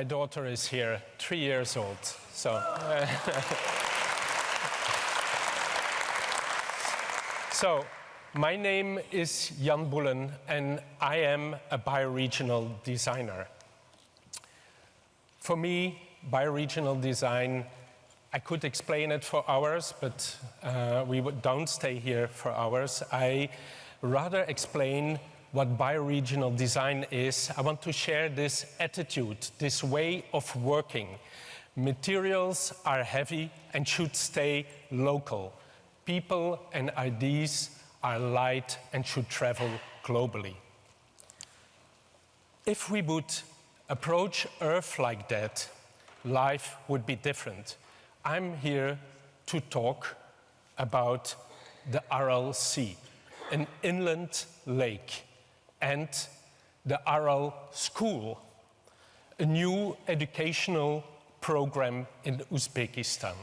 My daughter is here, 3 years old. So my name is Jan Boelen, and I am a bioregional designer. For me, bioregional design, I could explain it for hours, but we don't stay here for hours. I rather explain what bioregional design is. I want to share this attitude, this way of working. Materials are heavy and should stay local. People and ideas are light and should travel globally. If we would approach Earth like that, life would be different. I'm here to talk about the Aral Sea, an inland lake, and the Aral School, a new educational program in Uzbekistan.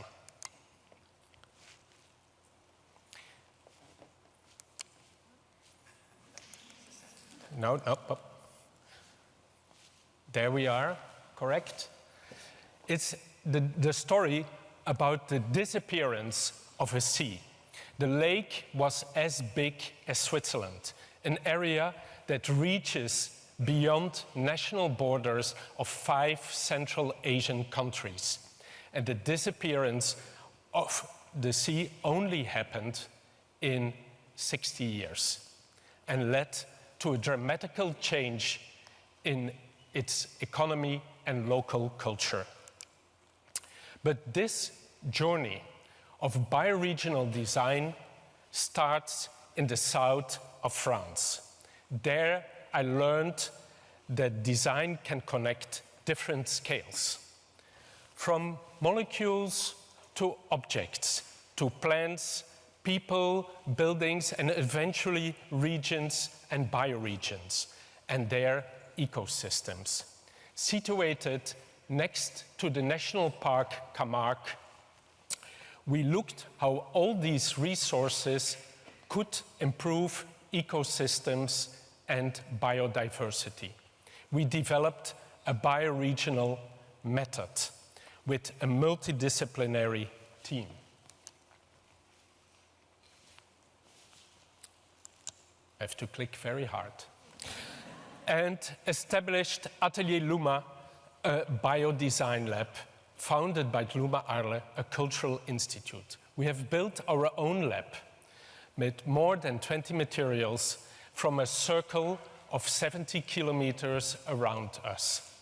No. There we are, correct? It's the story about the disappearance of a sea. The lake was as big as Switzerland, an area that reaches beyond national borders of 5 Central Asian countries. And the disappearance of the sea only happened in 60 years and led to a dramatical change in its economy and local culture. But this journey of bioregional design starts in the south of France. There I learned that design can connect different scales, from molecules to objects, to plants, people, buildings, and eventually regions and bioregions and their ecosystems. Situated next to the national park Camargue, we looked how all these resources could improve ecosystems and biodiversity. We developed a bioregional method with a multidisciplinary team. I have to click very hard. And established Atelier LUMA, a biodesign lab founded by LUMA Atelier, a cultural institute. We have built our own lab with more than 20 materials from a circle of 70 kilometers around us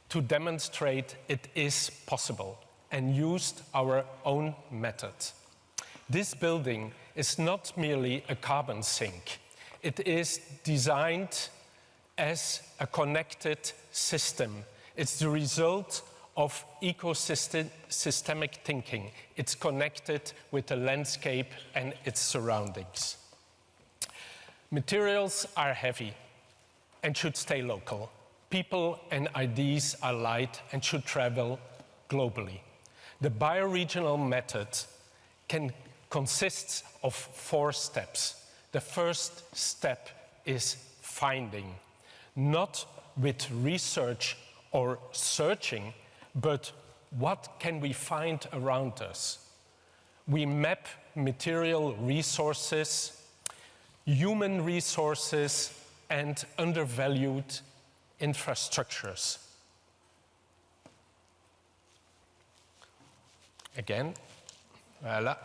to demonstrate it is possible and used our own method. This building is not merely a carbon sink. It is designed as a connected system. It's the result of ecosystemic thinking. It's connected with the landscape and its surroundings. Materials are heavy and should stay local. People and ideas are light and should travel globally. The bioregional method consists of 4 steps. The first step is finding, not with research or searching, but what can we find around us? We map material resources, human resources, and undervalued infrastructures. Again, voila.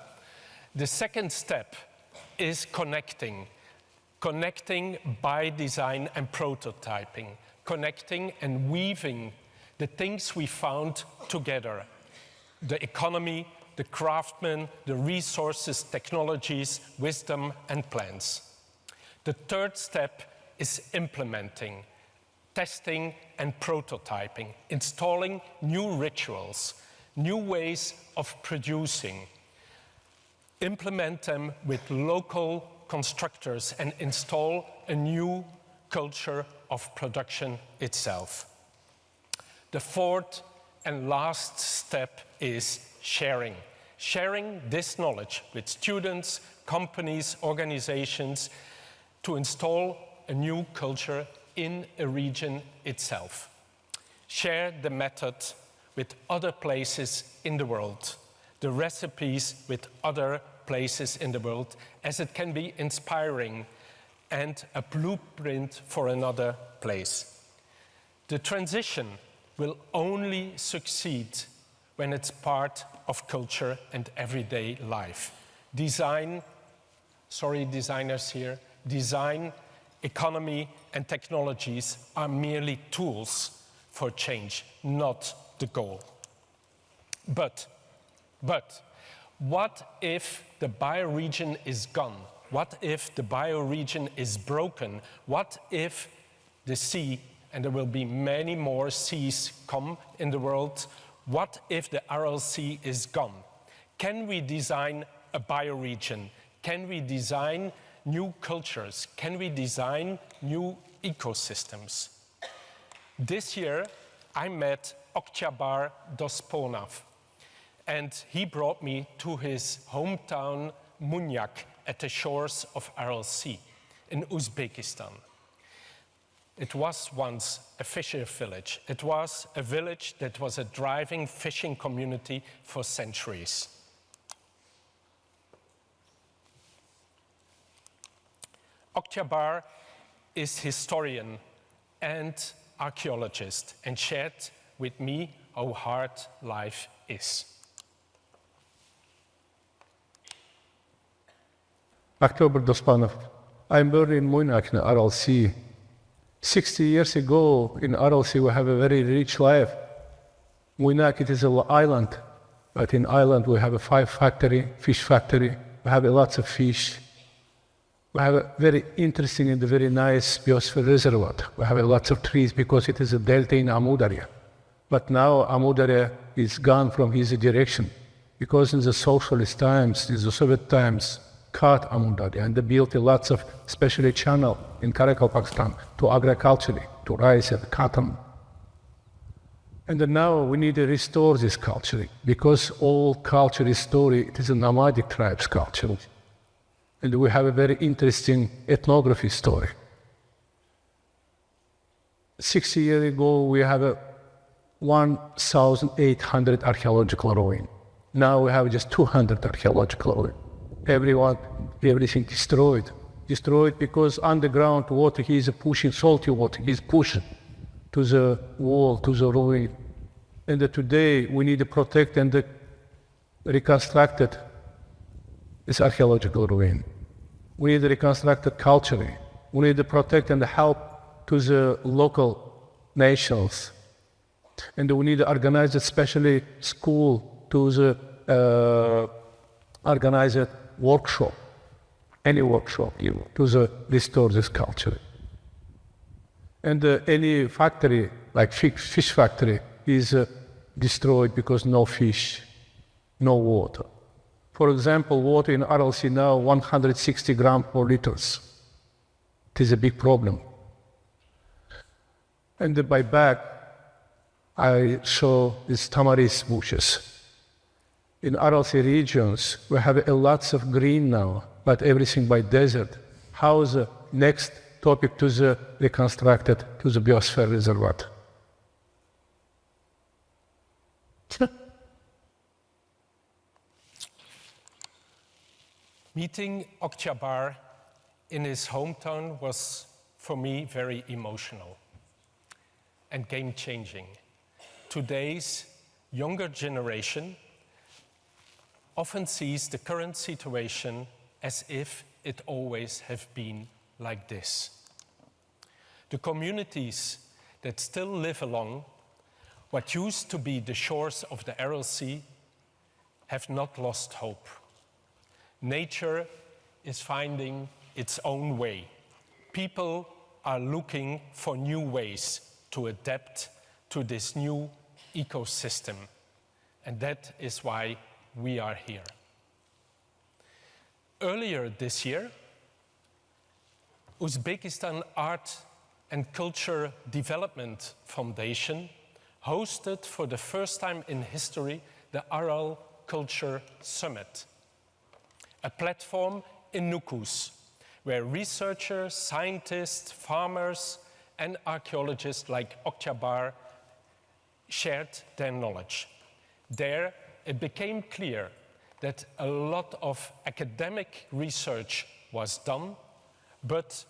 The second step is connecting by design and prototyping, connecting and weaving the things we found together, the economy, the craftsmen, the resources, technologies, wisdom, and plans. The third step is implementing, testing and prototyping, installing new rituals, new ways of producing, implement them with local constructors and install a new culture of production itself. The fourth and last step is sharing. Sharing this knowledge with students, companies, organizations to install a new culture in a region itself. share the method with other places in the world, the recipes with other places in the world, as it can be inspiring and a blueprint for another place. The transition will only succeed when it's part of culture and everyday life. Design, sorry designers here, design, economy and technologies are merely tools for change, not the goal. But what if the bioregion is gone? What if the bioregion is broken? What if the sea, and there will be many more seas come in the world, what if the Aral Sea is gone? Can we design a bioregion? Can we design new cultures? Can we design new ecosystems? This year, I met Oktyabr Dospanov, and he brought me to his hometown, Munyak, at the shores of Aral Sea in Uzbekistan. It was once a fisher village. It was a village that was a thriving fishing community for centuries. Oktyabr is historian and archaeologist and shared with me how hard life is. Oktyabr Dospanov. I'm born in Munyak in Aral Sea. 60 years ago in Aral Sea we have a very rich life. Munyak, it is an island, but in island we have a fish factory. We have lots of fish. We have a very interesting and very nice biosphere reservoir. We have lots of trees because it is a delta in Amudarya. But now Amudarya is gone from his direction because in the socialist times, in the Soviet times, cut Amudarya and they built lots of especially channel in Karakalpakstan to agriculture, to rice and cotton. And now we need to restore this culture because all culture is story, it is a nomadic tribes culture. And we have a very interesting ethnography story. 60 years ago, we have a 1,800 archaeological ruins. Now we have just 200 archaeological ruins. Everything destroyed. Destroyed because underground water, he is pushing salty water, he is pushing to the wall, to the ruin. And today we need to protect and reconstruct it. This archaeological ruin. We need to reconstruct the culture. We need to protect and help to the local nations. And we need to organize especially school to the organize a workshop, any workshop to the restore this culture. And any factory, like fish factory, is destroyed because no fish, no water. For example, water in Aral Sea now 160 grams per liter. It is a big problem. And by back, I show these tamaris bushes. In Aral Sea regions, we have lots of green now, but everything by desert. How is the next topic to the reconstructed to the biosphere reservoir? Meeting Oktyabr in his hometown was, for me, very emotional and game-changing. Today's younger generation often sees the current situation as if it always have been like this. The communities that still live along what used to be the shores of the Aral Sea have not lost hope. Nature is finding its own way. People are looking for new ways to adapt to this new ecosystem. And that is why we are here. Earlier this year, Uzbekistan Art and Culture Development Foundation hosted for the first time in history the Aral Culture Summit, a platform in Nukus, where researchers, scientists, farmers, and archaeologists like Oktyabr shared their knowledge. There, it became clear that a lot of academic research was done, but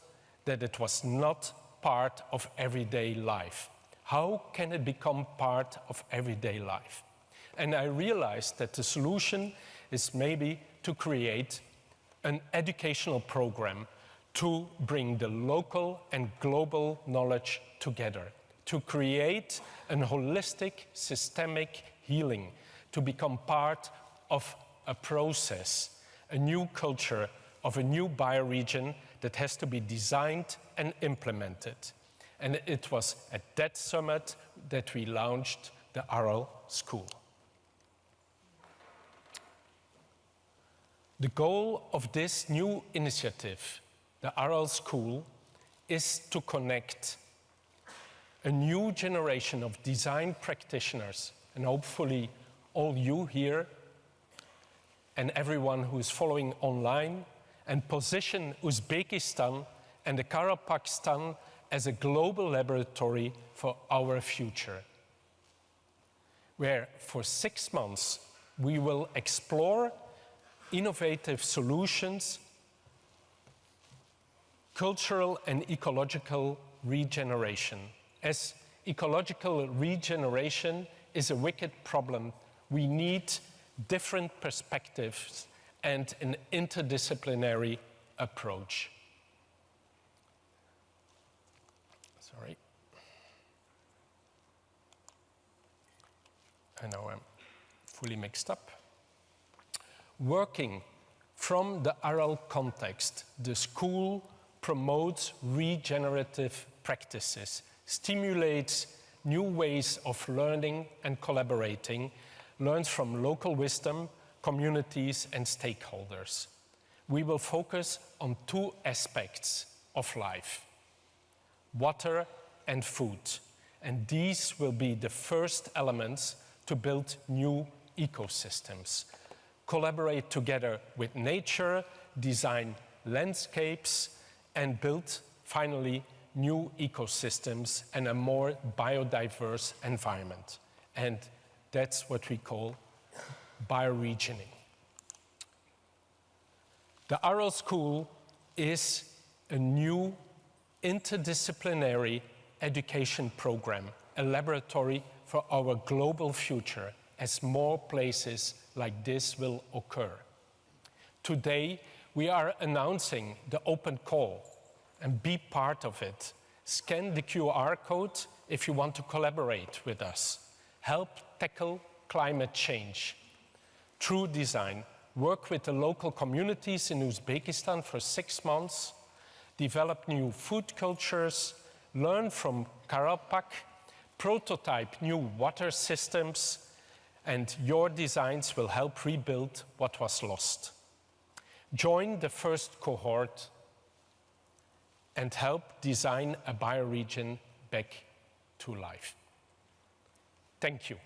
that it was not part of everyday life. How can it become part of everyday life? And I realized that the solution is maybe to create an educational program to bring the local and global knowledge together, to create a holistic, systemic healing, to become part of a process, a new culture of a new bioregion that has to be designed and implemented. And it was at that summit that we launched the Aral School. The goal of this new initiative, the Aral School, is to connect a new generation of design practitioners, and hopefully all you here and everyone who is following online, and position Uzbekistan and the Karakalpakstan as a global laboratory for our future, where for 6 months we will explore innovative solutions, cultural and ecological regeneration. As ecological regeneration is a wicked problem, we need different perspectives and an interdisciplinary approach. Sorry. I know I'm fully mixed up. Working from the Aral context, the school promotes regenerative practices, stimulates new ways of learning and collaborating, learns from local wisdom, communities and stakeholders. We will focus on 2 aspects of life: water and food. And these will be the first elements to build new ecosystems. Collaborate together with nature, design landscapes, and build, finally, new ecosystems and a more biodiverse environment. And that's what we call bioregioning. The Aral School is a new interdisciplinary education program, a laboratory for our global future, as more places like this will occur. Today, we are announcing the open call, and be part of it. Scan the QR code if you want to collaborate with us. Help tackle climate change. Through design, work with the local communities in Uzbekistan for 6 months, develop new food cultures, learn from Karakalpakstan, prototype new water systems, and your designs will help rebuild what was lost. Join the first cohort and help design a bioregion back to life. Thank you.